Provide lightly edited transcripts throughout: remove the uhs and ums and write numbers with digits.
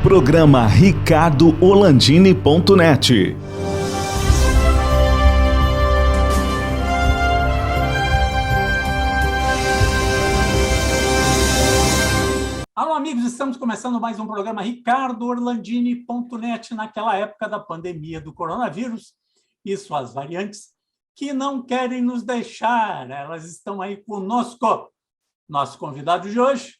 Programa ricardoholandini.net. Alô, amigos, estamos começando mais um programa ricardoholandini.net naquela época da pandemia do coronavírus e suas variantes que não querem nos deixar. Elas estão aí conosco. Nosso convidado de hoje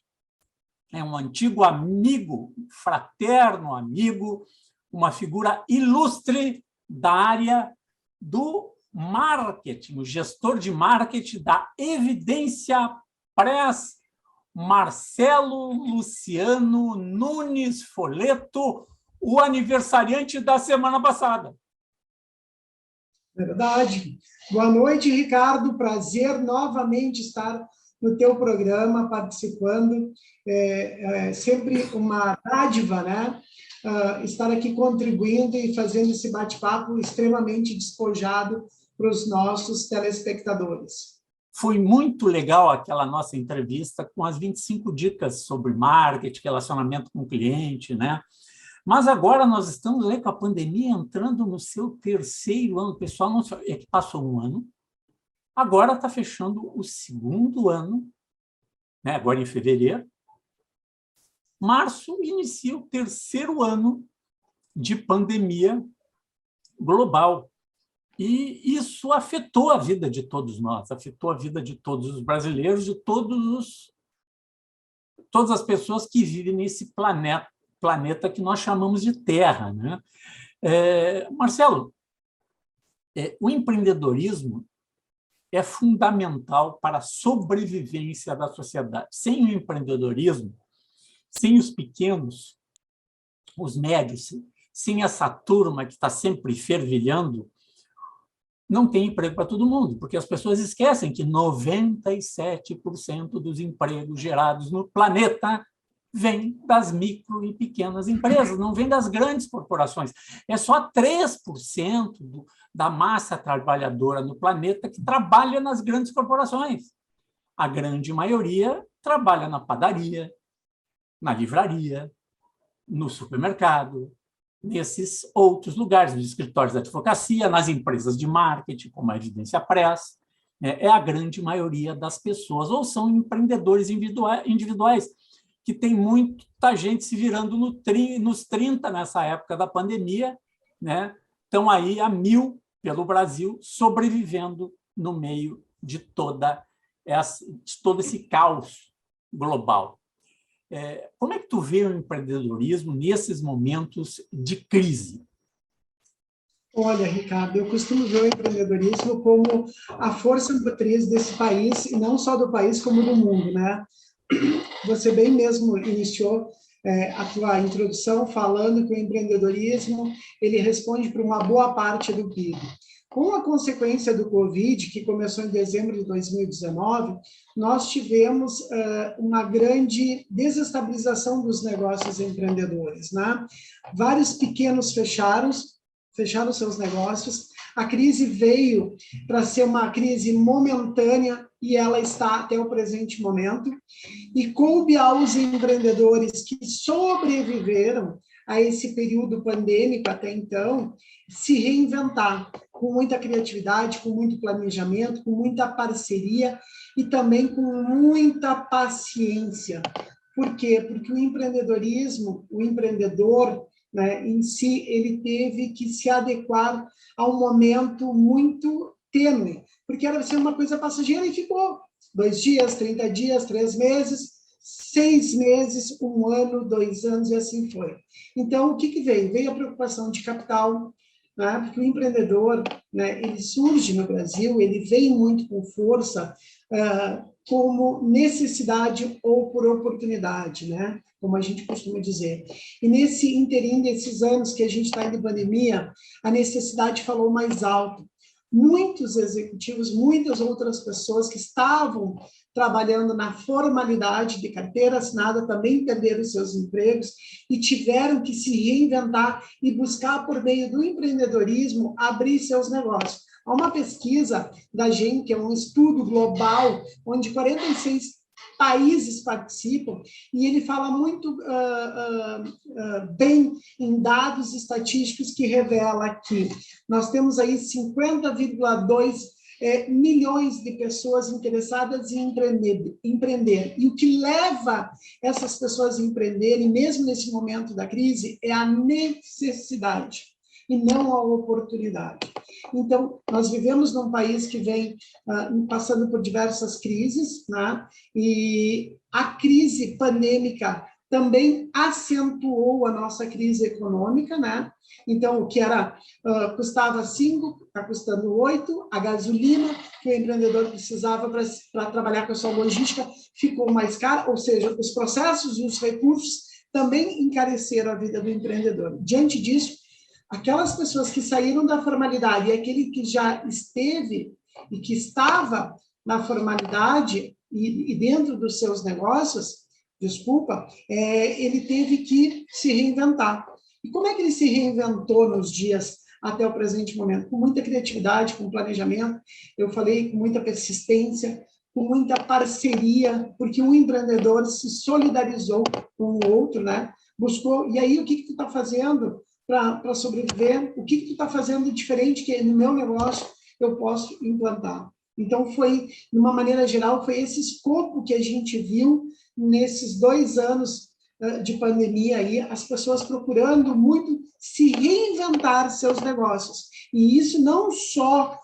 é um antigo amigo, fraterno amigo, uma figura ilustre da área do marketing, o gestor de marketing da Evidência Press, Marcelo Luciano Nunes Folleto, o aniversariante da semana passada. Verdade. Boa noite, Ricardo. Prazer novamente estar no teu programa, participando. É sempre uma dádiva, né? Estar aqui contribuindo e fazendo esse bate-papo extremamente despojado para os nossos telespectadores. Foi muito legal aquela nossa entrevista com as 25 dicas sobre marketing, relacionamento com o cliente, né? Mas agora nós estamos aí com a pandemia entrando no seu terceiro ano. O pessoal não é que passou um ano, agora está fechando o segundo ano, né? Agora em fevereiro. Março inicia o terceiro ano de pandemia global. E isso afetou a vida de todos nós, afetou a vida de todos os brasileiros, de todas as pessoas que vivem nesse planeta que nós chamamos de Terra, né? Marcelo, o empreendedorismo é fundamental para a sobrevivência da sociedade. Sem o empreendedorismo, sem os pequenos, os médios, sem essa turma que está sempre fervilhando, não tem emprego para todo mundo, porque as pessoas esquecem que 97% dos empregos gerados no planeta vem das micro e pequenas empresas, não vem das grandes corporações. É só 3% da massa trabalhadora no planeta que trabalha nas grandes corporações. A grande maioria trabalha na padaria, na livraria, no supermercado, nesses outros lugares, nos escritórios de advocacia, nas empresas de marketing, como a Evidência Press. É a grande maioria das pessoas, ou são empreendedores individuais, que tem muita gente se virando nos 30 nessa época da pandemia, né? Estão aí a 1000 pelo Brasil, sobrevivendo no meio de todo esse caos global. Como é que tu vê o empreendedorismo nesses momentos de crise? Olha, Ricardo, eu costumo ver o empreendedorismo como a força motriz desse país, e não só do país, como do mundo, né? Você bem mesmo iniciou a tua introdução falando que o empreendedorismo ele responde para uma boa parte do PIB. Com a consequência do Covid, que começou em dezembro de 2019, nós tivemos uma grande desestabilização dos negócios empreendedores, né? Vários pequenos fecharam seus negócios. A crise veio para ser uma crise momentânea e ela está até o presente momento. E coube aos empreendedores que sobreviveram a esse período pandêmico até então, se reinventar com muita criatividade, com muito planejamento, com muita parceria e também com muita paciência. Por quê? Porque o empreendedorismo, o empreendedor, né, em si, ele teve que se adequar a um momento muito tênue, porque era ser uma coisa passageira e ficou 2 dias, 30 dias, 3 meses, 6 meses, 1 ano, 2 anos, e assim foi. Então, o que veio? Veio a preocupação de capital, né? Porque o empreendedor, né, ele surge no Brasil, ele vem muito com força, como necessidade ou por oportunidade, né? Como a gente costuma dizer. E nesse interim desses anos que a gente está em pandemia, a necessidade falou mais alto. Muitos executivos, muitas outras pessoas que estavam trabalhando na formalidade de carteira assinada também perderam seus empregos e tiveram que se reinventar e buscar, por meio do empreendedorismo, abrir seus negócios. Há uma pesquisa da GEM, que é um estudo global, onde 46 países participam, e ele fala muito bem em dados estatísticos que revela que nós temos aí 50,2 milhões de pessoas interessadas em empreender. E o que leva essas pessoas a empreenderem, mesmo nesse momento da crise, é a necessidade e não a oportunidade. Então, nós vivemos num país que vem passando por diversas crises, né? E a crise pandêmica também acentuou a nossa crise econômica, né? Então, o que era custava 5, está custando 8, a gasolina que o empreendedor precisava para trabalhar com a sua logística ficou mais cara, ou seja, os processos e os recursos também encareceram a vida do empreendedor. Diante disso, aquelas pessoas que saíram da formalidade e aquele que já esteve e que estava na formalidade e dentro dos seus negócios, ele teve que se reinventar. E como é que ele se reinventou nos dias até o presente momento? Com muita criatividade, com planejamento, eu falei, com muita persistência, com muita parceria, porque um empreendedor se solidarizou com o outro, né? Buscou, e aí o que tu está fazendo para sobreviver? O que tu está fazendo diferente que no meu negócio eu posso implantar? Então, foi, de uma maneira geral, foi esse escopo que a gente viu nesses 2 anos de pandemia, aí, as pessoas procurando muito se reinventar seus negócios. E isso não só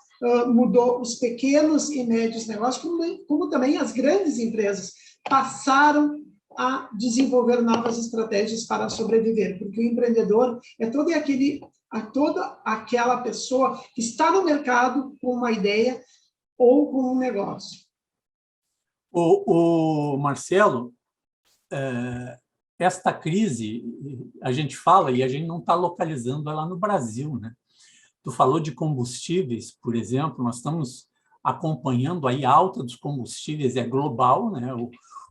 mudou os pequenos e médios negócios, como também as grandes empresas passaram a desenvolver novas estratégias para sobreviver, porque o empreendedor é toda aquela pessoa que está no mercado com uma ideia ou com um negócio. O Marcelo, esta crise, a gente fala e a gente não está localizando ela no Brasil, né? Tu falou de combustíveis, por exemplo, nós estamos acompanhando aí a alta dos combustíveis, é global, né?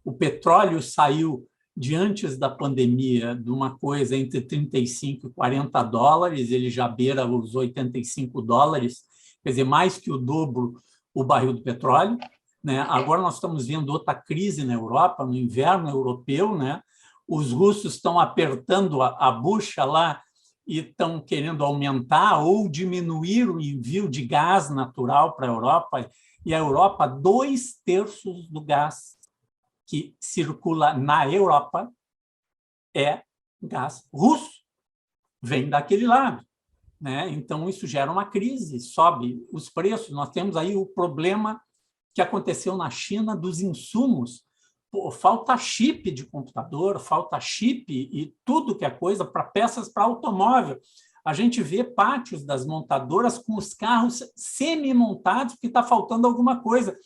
O petróleo saiu de antes da pandemia de uma coisa entre 35 e 40 dólares, ele já beira os 85 dólares, quer dizer, mais que o dobro o barril do petróleo, né? Agora nós estamos vendo outra crise na Europa, no inverno europeu, né? Os russos estão apertando a bucha lá e estão querendo aumentar ou diminuir o envio de gás natural para a Europa, e a Europa, 2/3 do gás que circula na Europa é gás russo, vem daquele lado, né? Então, isso gera uma crise, sobe os preços. Nós temos aí o problema que aconteceu na China dos insumos. Pô, falta chip de computador, falta chip e tudo que é coisa para peças para automóvel. A gente vê pátios das montadoras com os carros semi-montados porque está faltando alguma coisa,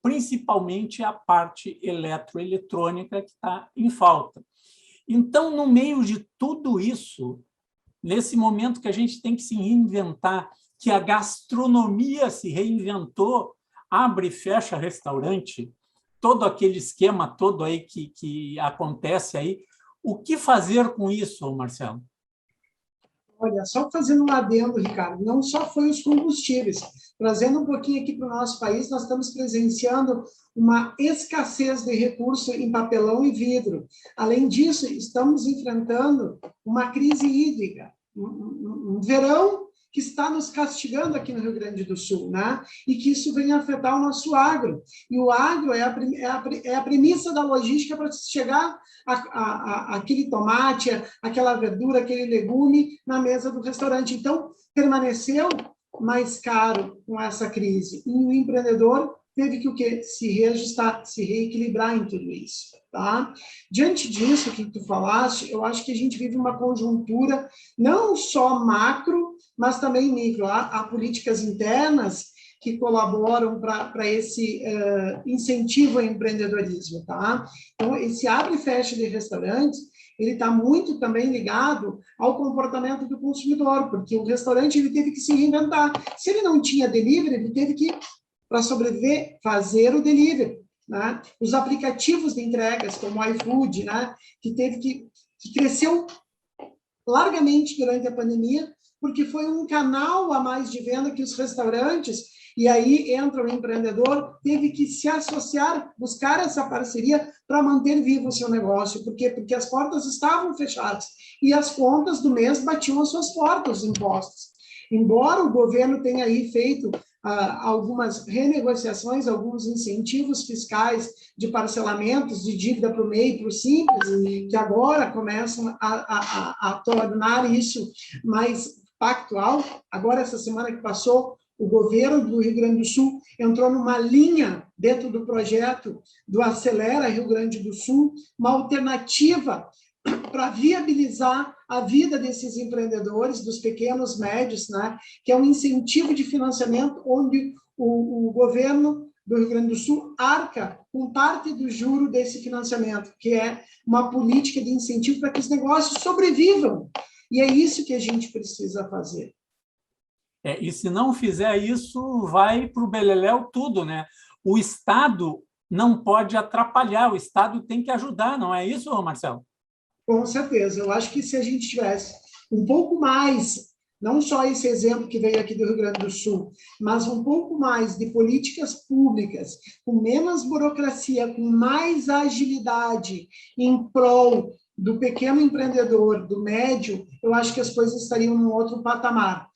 principalmente a parte eletroeletrônica que está em falta. Então, no meio de tudo isso, nesse momento que a gente tem que se reinventar, que a gastronomia se reinventou, abre e fecha restaurante, todo aquele esquema todo aí que acontece aí, o que fazer com isso, Marcelo? Olha, só fazendo um adendo, Ricardo, não só foi os combustíveis, trazendo um pouquinho aqui para o nosso país, nós estamos presenciando uma escassez de recurso em papelão e vidro. Além disso, estamos enfrentando uma crise hídrica, um verão que está nos castigando aqui no Rio Grande do Sul, né? E que isso vem afetar o nosso agro. E o agro é a premissa da logística para chegar aquele tomate, aquela verdura, aquele legume na mesa do restaurante. Então, permaneceu mais caro com essa crise. E o empreendedor teve que o quê? Se reajustar, se reequilibrar em tudo isso. Tá? Diante disso que tu falaste, eu acho que a gente vive uma conjuntura não só macro, mas também micro. Há políticas internas que colaboram para esse incentivo ao empreendedorismo. Tá? Então, esse abre e fecha de restaurantes, ele está muito também ligado ao comportamento do consumidor, porque o restaurante ele teve que se reinventar. Se ele não tinha delivery, ele teve que, para sobreviver, fazer o delivery. Né? Os aplicativos de entregas, como o iFood, né? que cresceu largamente durante a pandemia, porque foi um canal a mais de venda que os restaurantes E aí entra o empreendedor, teve que se associar, buscar essa parceria para manter vivo o seu negócio. Por quê? Porque as portas estavam fechadas e as contas do mês batiam as suas portas, os impostos. Embora o governo tenha aí feito algumas renegociações, alguns incentivos fiscais de parcelamentos de dívida para o MEI, para o Simples, que agora começam a tornar isso mais pactual. Agora, essa semana que passou, o governo do Rio Grande do Sul entrou numa linha dentro do projeto do Acelera Rio Grande do Sul, uma alternativa para viabilizar a vida desses empreendedores, dos pequenos, médios, né? Que é um incentivo de financiamento onde o governo do Rio Grande do Sul arca com parte do juro desse financiamento, que é uma política de incentivo para que os negócios sobrevivam. E é isso que a gente precisa fazer. E se não fizer isso, vai para o beleléu tudo, né? O Estado não pode atrapalhar, o Estado tem que ajudar, não é isso, Marcelo? Com certeza. Eu acho que se a gente tivesse um pouco mais, não só esse exemplo que veio aqui do Rio Grande do Sul, mas um pouco mais de políticas públicas, com menos burocracia, com mais agilidade em prol do pequeno empreendedor, do médio, eu acho que as coisas estariam num outro patamar.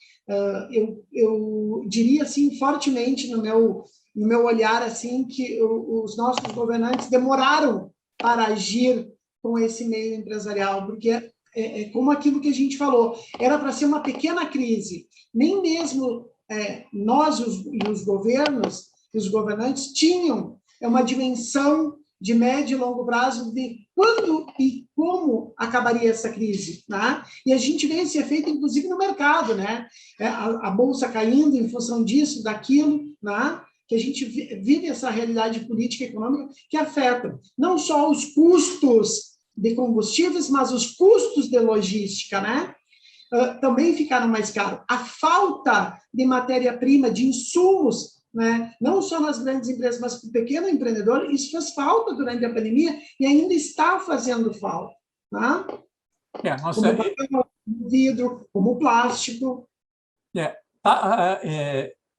Eu diria assim fortemente no meu olhar assim que os nossos governantes demoraram para agir com esse meio empresarial, porque é como aquilo que a gente falou, era para ser uma pequena crise. Nem mesmo nós, os governos, os governantes, tinham uma dimensão de médio e longo prazo de quando e como acabaria essa crise, né? E a gente vê esse efeito, inclusive, no mercado, né? A bolsa caindo em função disso, daquilo, né? Que a gente vive essa realidade política e econômica que afeta não só os custos de combustíveis, mas os custos de logística, né? Também ficaram mais caros. A falta de matéria-prima, de insumos, né? Não só nas grandes empresas, mas para o pequeno empreendedor, isso fez falta durante a pandemia e ainda está fazendo falta. Né? Como vidro, como plástico.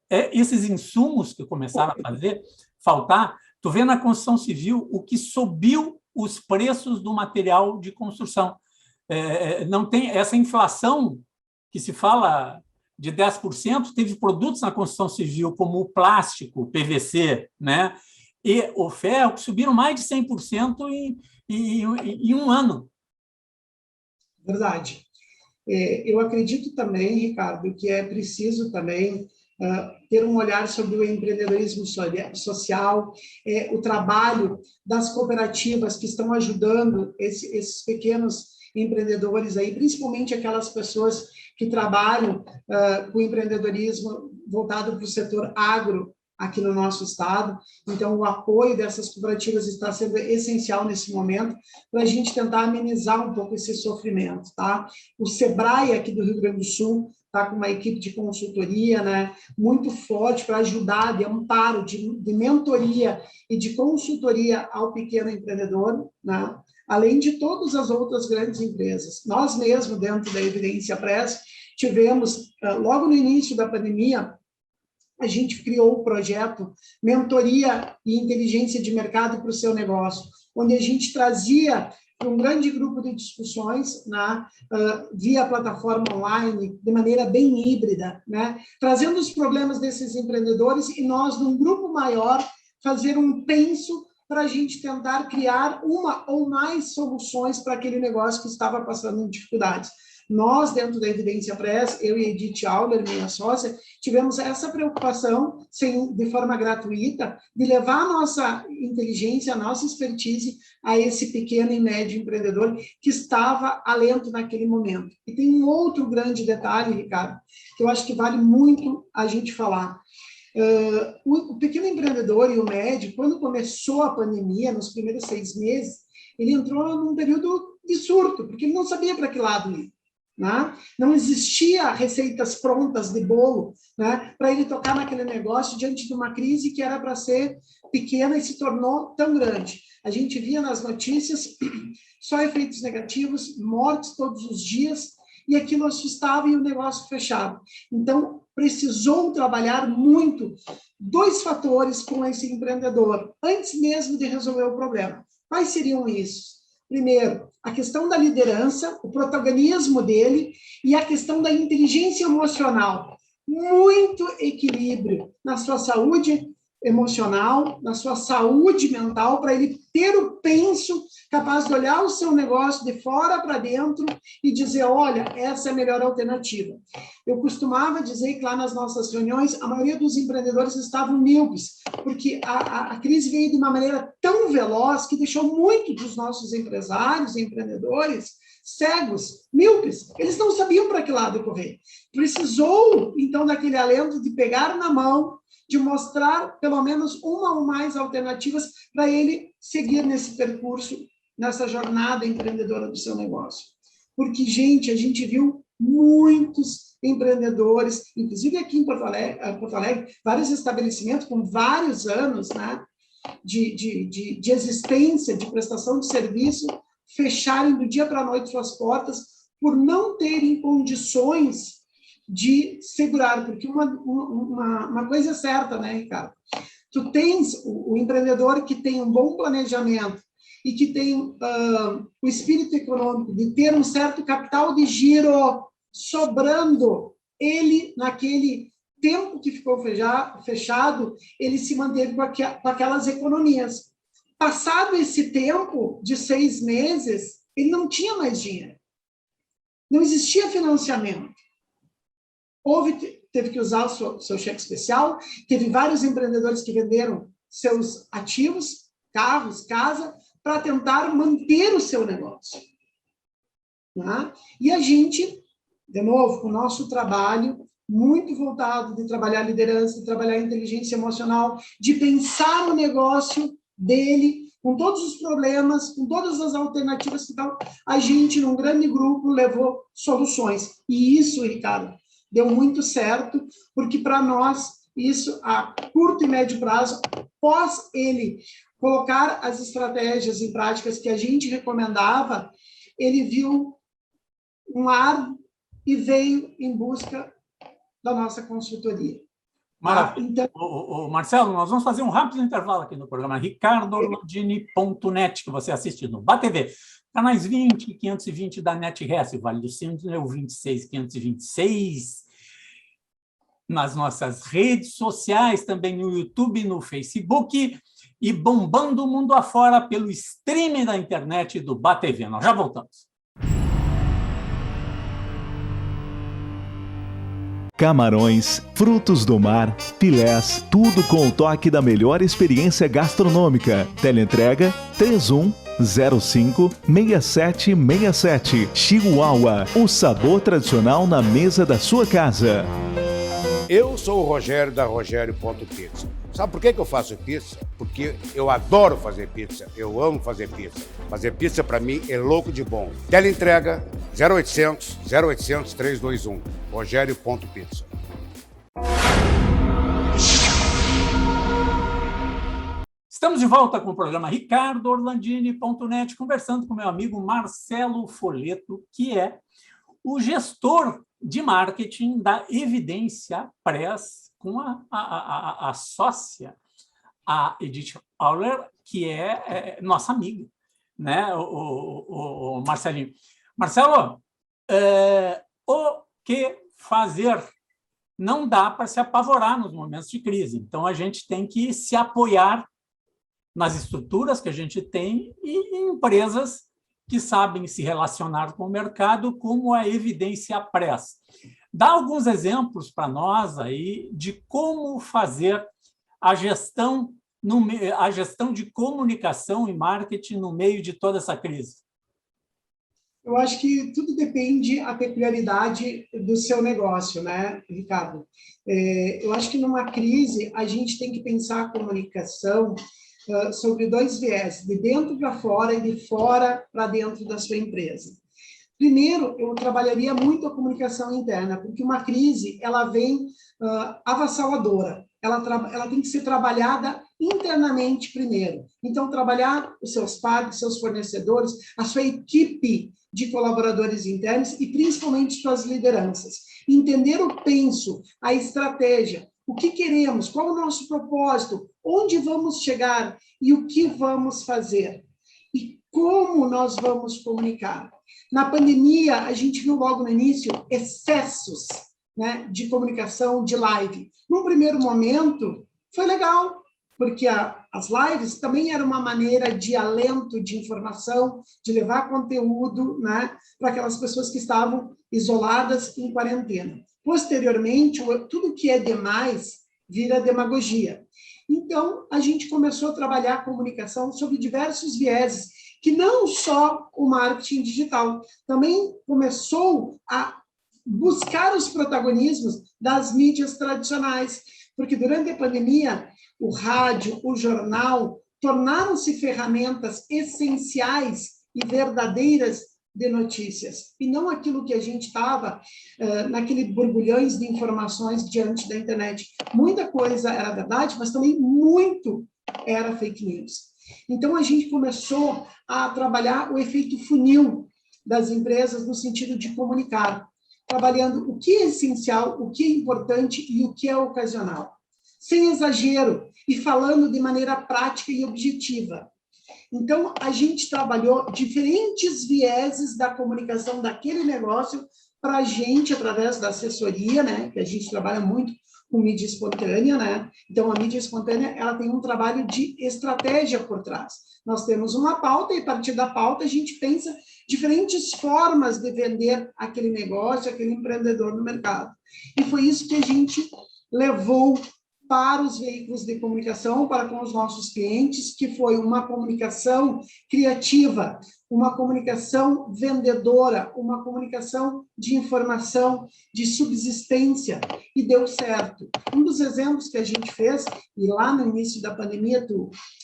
Esses insumos que começaram a faltar, tu vê na construção civil o que subiu os preços do material de construção. Não tem essa inflação que se fala de 10%, teve produtos na construção civil, como o plástico, o PVC, né? E o ferro, que subiram mais de 100% em um ano. Verdade. Eu acredito também, Ricardo, que é preciso também ter um olhar sobre o empreendedorismo social, o trabalho das cooperativas que estão ajudando esses pequenos empreendedores aí, principalmente aquelas pessoas que trabalham com empreendedorismo voltado para o setor agro aqui no nosso estado. Então, o apoio dessas cooperativas está sendo essencial nesse momento para a gente tentar amenizar um pouco esse sofrimento, tá? O Sebrae aqui do Rio Grande do Sul está com uma equipe de consultoria, né, muito forte para ajudar, de amparo, de mentoria e de consultoria ao pequeno empreendedor, né? Além de todas as outras grandes empresas. Nós mesmo, dentro da Evidência Press, tivemos, logo no início da pandemia, a gente criou o projeto Mentoria e Inteligência de Mercado para o seu negócio, onde a gente trazia um grande grupo de discussões, né, via plataforma online, de maneira bem híbrida, né, trazendo os problemas desses empreendedores e nós, num grupo maior, fazer um penso para a gente tentar criar uma ou mais soluções para aquele negócio que estava passando dificuldades. Nós, dentro da Evidência Press, eu e Edith Auler, minha sócia, tivemos essa preocupação, de forma gratuita, de levar a nossa inteligência, a nossa expertise a esse pequeno e médio empreendedor que estava alento naquele momento. E tem um outro grande detalhe, Ricardo, que eu acho que vale muito a gente falar. O pequeno empreendedor e o médio, quando começou a pandemia, nos primeiros 6 meses, ele entrou num período de surto, porque ele não sabia para que lado ir. Né? Não existia receitas prontas de bolo, né, para ele tocar naquele negócio diante de uma crise que era para ser pequena e se tornou tão grande. A gente via nas notícias só efeitos negativos, mortes todos os dias, e aquilo assustava e o negócio fechado. Então, precisou trabalhar muito 2 fatores com esse empreendedor, antes mesmo de resolver o problema. Quais seriam isso? Primeiro, a questão da liderança, o protagonismo dele e a questão da inteligência emocional. Muito equilíbrio na sua saúde emocional, na sua saúde mental, para ele ter o penso capaz de olhar o seu negócio de fora para dentro e dizer, olha, essa é a melhor alternativa. Eu costumava dizer que lá nas nossas reuniões, a maioria dos empreendedores estavam míopes, porque a crise veio de uma maneira tão veloz que deixou muitos dos nossos empresários e empreendedores cegos, míopes. Eles não sabiam para que lado correr. Precisou, então, daquele alento de pegar na mão, de mostrar pelo menos uma ou mais alternativas para ele seguir nesse percurso, nessa jornada empreendedora do seu negócio. Porque, gente, a gente viu muitos empreendedores, inclusive aqui em Porto Alegre, vários estabelecimentos com vários anos, né, de existência, de prestação de serviço, fecharem do dia para a noite suas portas por não terem condições de segurar, porque uma coisa é certa, né, Ricardo? Tu tens o empreendedor que tem um bom planejamento e que tem o espírito econômico de ter um certo capital de giro sobrando, ele, naquele tempo que ficou fechado, ele se manteve com aquelas economias. Passado esse tempo de 6 meses, ele não tinha mais dinheiro. Não existia financiamento. Teve que usar o seu cheque especial, teve vários empreendedores que venderam seus ativos, carros, casa, para tentar manter o seu negócio. Tá? E a gente, de novo, com o nosso trabalho, muito voltado de trabalhar liderança, de trabalhar inteligência emocional, de pensar o negócio dele, com todos os problemas, com todas as alternativas que estão, a gente, num grande grupo, levou soluções. E isso, Ricardo, deu muito certo, porque para nós, isso a curto e médio prazo, após ele colocar as estratégias em práticas que a gente recomendava, ele viu um ar e veio em busca da nossa consultoria. Maravilha. Então, Marcelo, nós vamos fazer um rápido intervalo aqui no programa ricardorlandini.net, que você assiste no BATV. Canais 20 e 520 da NetRes, Vale do Sino, 26 e 526. Nas nossas redes sociais, também no YouTube, no Facebook, e bombando o mundo afora pelo streaming da internet do BATV. Nós já voltamos. Camarões, frutos do mar, filés, tudo com o toque da melhor experiência gastronômica. Teleentrega 3105-6767. Chihuahua, o sabor tradicional na mesa da sua casa. Eu sou o Rogério da Rogério.pizza. Sabe por que eu faço pizza? Porque eu adoro fazer pizza, eu amo fazer pizza. Fazer pizza para mim é louco de bom. Teleentrega 0800 321. Rogério.pizza. Estamos de volta com o programa ricardorlandini.net, conversando com meu amigo Marcelo Folletto, que é o gestor de marketing da Evidência Press, com a sócia, a Edith Auler, que é nossa amiga, né? O Marcelinho. Marcelo, o que fazer? Não dá para se apavorar nos momentos de crise. Então, a gente tem que se apoiar nas estruturas que a gente tem e em empresas que sabem se relacionar com o mercado, como a Evidência Press. Dá alguns exemplos para nós aí de como fazer a gestão de comunicação e marketing no meio de toda essa crise. Eu acho que tudo depende da peculiaridade do seu negócio, né, Ricardo? Eu acho que numa crise a gente tem que pensar a comunicação sobre 2 viés, de dentro para fora e de fora para dentro da sua empresa. Primeiro, eu trabalharia muito a comunicação interna, porque uma crise ela vem avassaladora, ela tem que ser trabalhada internamente primeiro. Então, trabalhar os seus pares, seus fornecedores, a sua equipe de colaboradores internos e, principalmente, suas lideranças. Entender o penso, a estratégia, o que queremos, qual o nosso propósito, onde vamos chegar e o que vamos fazer. E como nós vamos comunicar. Na pandemia, a gente viu logo no início excessos, né, de comunicação, de live. Num primeiro momento, foi legal, porque as lives também eram uma maneira de alento, de informação, de levar conteúdo, né, para aquelas pessoas que estavam isoladas em quarentena. Posteriormente, tudo que é demais vira demagogia. Então, a gente começou a trabalhar a comunicação sobre diversos vieses, que não só o marketing digital, também começou a buscar os protagonismos das mídias tradicionais, porque durante a pandemia, o rádio, o jornal, tornaram-se ferramentas essenciais e verdadeiras de notícias, e não aquilo que a gente estava naquele borbulhões de informações diante da internet. Muita coisa era verdade, mas também muito era fake news. Então, a gente começou a trabalhar o efeito funil das empresas no sentido de comunicar, trabalhando o que é essencial, o que é importante e o que é ocasional, sem exagero e falando de maneira prática e objetiva. Então, a gente trabalhou diferentes vieses da comunicação daquele negócio para a gente, através da assessoria, né, que a gente trabalha muito com mídia espontânea, né? Então, a mídia espontânea, ela tem um trabalho de estratégia por trás. Nós temos uma pauta e, a partir da pauta, a gente pensa diferentes formas de vender aquele negócio, aquele empreendedor no mercado. E foi isso que a gente levou para os veículos de comunicação, para com os nossos clientes, que foi uma comunicação criativa, uma comunicação vendedora, uma comunicação de informação, de subsistência, e deu certo. Um dos exemplos que a gente fez, e lá no início da pandemia,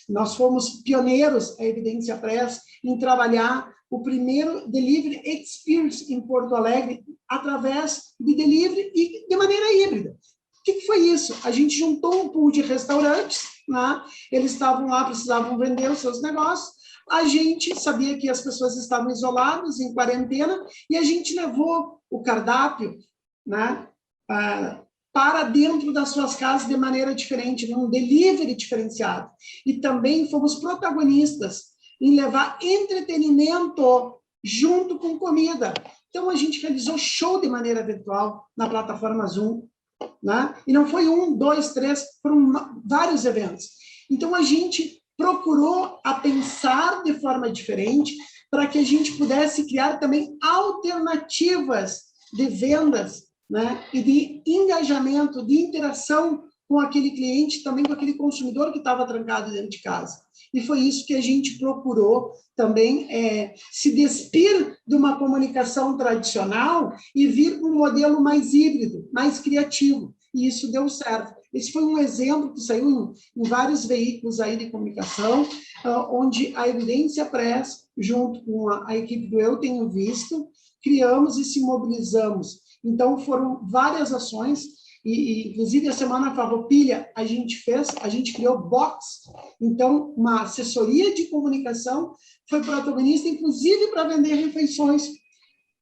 nós fomos pioneiros, a Evidência Press, em trabalhar o primeiro Delivery Experience em Porto Alegre, através de delivery e de maneira híbrida. O que foi isso? A gente juntou um pool de restaurantes, né? Eles estavam lá, precisavam vender os seus negócios, a gente sabia que as pessoas estavam isoladas, em quarentena, e a gente levou o cardápio, né, para dentro das suas casas de maneira diferente, num delivery diferenciado. E também fomos protagonistas em levar entretenimento junto com comida. Então, a gente realizou show de maneira virtual na plataforma Zoom, né? E não foi 1, 2, 3, foram vários eventos. Então, a gente procurou a pensar de forma diferente para que a gente pudesse criar também alternativas de vendas, né? E de engajamento, de interação com aquele cliente, também com aquele consumidor que estava trancado dentro de casa. E foi isso que a gente procurou também se despir de uma comunicação tradicional e vir para um modelo mais híbrido, mais criativo. E isso deu certo. Esse foi um exemplo que saiu em vários veículos aí de comunicação, onde a Evidência Press, junto com a equipe do Eu Tenho Visto, criamos e se mobilizamos. Então, foram várias ações, e inclusive a Semana Farroupilha a gente criou box, então uma assessoria de comunicação foi protagonista, inclusive para vender refeições,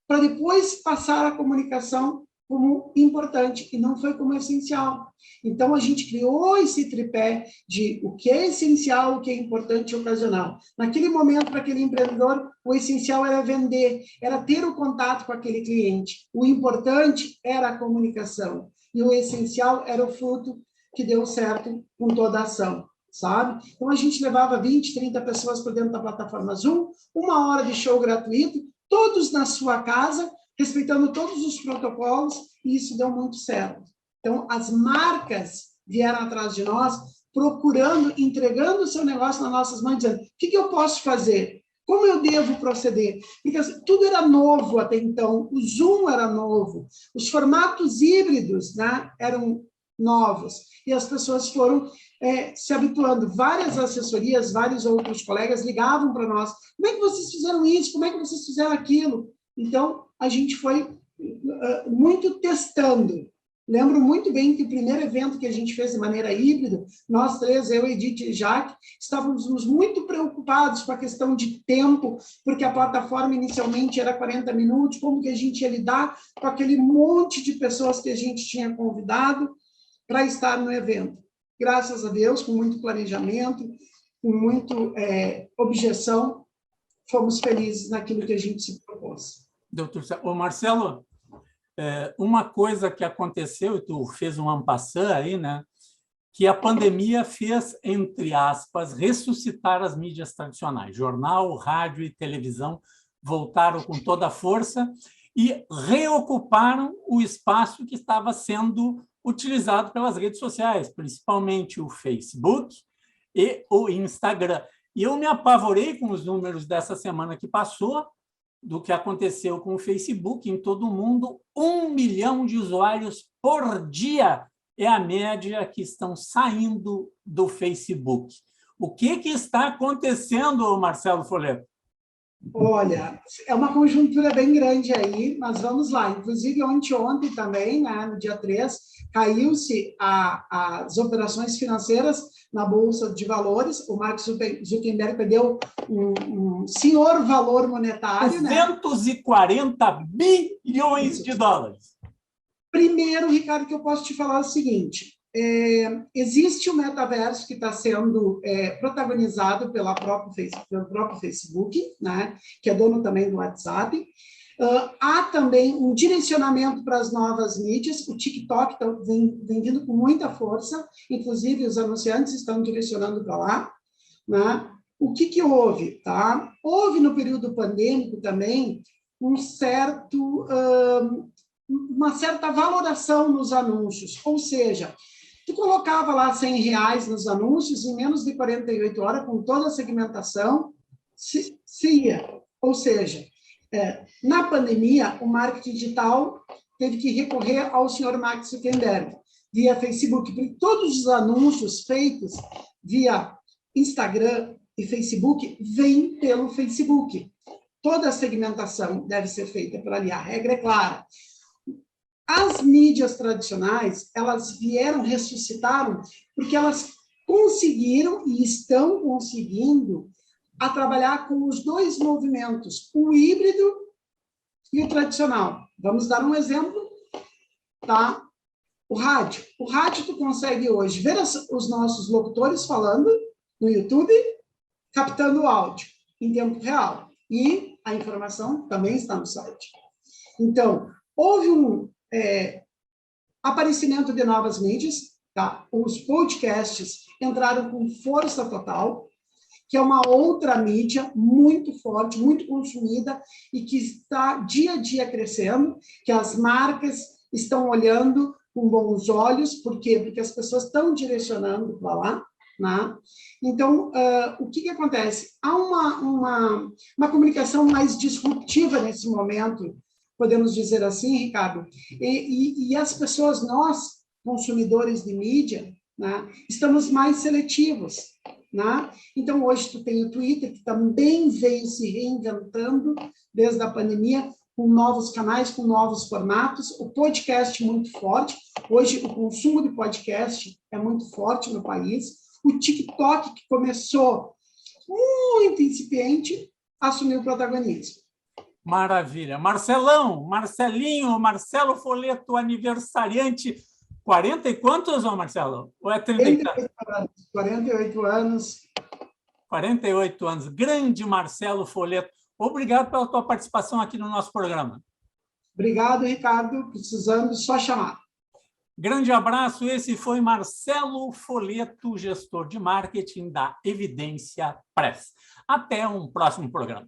para depois passar a comunicação como importante, e não foi como essencial. Então, a gente criou esse tripé de o que é essencial, o que é importante e ocasional. Naquele momento, para aquele empreendedor, o essencial era vender, era ter o contato com aquele cliente. O importante era a comunicação. E o essencial era o fruto que deu certo com toda a ação, sabe? Então, a gente levava 20, 30 pessoas para dentro da plataforma Zoom, 1 hora de show gratuito, todos na sua casa, respeitando todos os protocolos, e isso deu muito certo. Então, as marcas vieram atrás de nós, procurando, entregando o seu negócio nas nossas mãos, dizendo, o que eu posso fazer? Como eu devo proceder? Porque assim, tudo era novo até então, o Zoom era novo, os formatos híbridos, né, eram novos, e as pessoas foram se habituando. Várias assessorias, vários outros colegas ligavam para nós, como é que vocês fizeram isso? Como é que vocês fizeram aquilo? Então, a gente foi muito testando, Lembro muito bem que o primeiro evento que a gente fez de maneira híbrida, nós três, eu, Edith e Jaque, estávamos muito preocupados com a questão de tempo, porque a plataforma inicialmente era 40 minutos, como que a gente ia lidar com aquele monte de pessoas que a gente tinha convidado para estar no evento. Graças a Deus, com muito planejamento, com muita objeção, fomos felizes naquilo que a gente se propôs. Doutor, ô Marcelo, uma coisa que aconteceu, e tu fez um en passant aí, né, que a pandemia fez, entre aspas, ressuscitar as mídias tradicionais. Jornal, rádio e televisão voltaram com toda a força e reocuparam o espaço que estava sendo utilizado pelas redes sociais, principalmente o Facebook e o Instagram. E eu me apavorei com os números dessa semana que passou, do que aconteceu com o Facebook em todo o mundo. 1 milhão de usuários por dia é a média que estão saindo do Facebook. O que está acontecendo, Marcelo Folletto? Olha, é uma conjuntura bem grande aí, mas vamos lá. Inclusive, ontem também, né, no dia 3, caiu-se as operações financeiras na Bolsa de Valores. O Mark Zuckerberg perdeu um senhor valor monetário. 240 bilhões de dólares. Primeiro, Ricardo, que eu posso te falar o seguinte. Existe o metaverso que está sendo protagonizado pelo próprio Facebook, né, que é dono também do WhatsApp. Há também um direcionamento para as novas mídias. O TikTok vem vindo com muita força, inclusive os anunciantes estão direcionando para lá, né? O que houve? Tá? Houve no período pandêmico também uma certa valoração nos anúncios, ou seja, tu colocava lá R$100 nos anúncios, em menos de 48 horas, com toda a segmentação, se ia. Ou seja, na pandemia, o marketing digital teve que recorrer ao senhor Mark Zuckerberg, via Facebook, porque todos os anúncios feitos via Instagram e Facebook vêm pelo Facebook. Toda a segmentação deve ser feita por ali, a regra é clara. As mídias tradicionais, elas ressuscitaram, porque elas conseguiram e estão conseguindo a trabalhar com os dois movimentos, o híbrido e o tradicional. Vamos dar um exemplo, tá? O rádio. O rádio tu consegue hoje ver os nossos locutores falando no YouTube, captando o áudio em tempo real. E a informação também está no site. Então, houve um aparecimento de novas mídias, tá? Os podcasts entraram com força total, que é uma outra mídia muito forte, muito consumida e que está dia a dia crescendo, que as marcas estão olhando com bons olhos. Por quê? Porque as pessoas estão direcionando para lá, né? Então, o que acontece? Há uma comunicação mais disruptiva nesse momento, podemos dizer assim, Ricardo, e as pessoas, nós, consumidores de mídia, né, estamos mais seletivos, né? Então, hoje tu tem o Twitter, que também veio se reinventando desde a pandemia, com novos canais, com novos formatos, o podcast muito forte. Hoje, o consumo de podcast é muito forte no país. O TikTok, que começou muito incipiente, assumiu o protagonismo. Maravilha. Marcelão, Marcelinho, Marcelo Folletto, aniversariante, 40 e quantos, Marcelo? Ou é 30? 48 anos. 48 anos. Grande Marcelo Folletto. Obrigado pela tua participação aqui no nosso programa. Obrigado, Ricardo. Precisando, só chamar. Grande abraço. Esse foi Marcelo Folletto, gestor de marketing da Evidência Press. Até um próximo programa.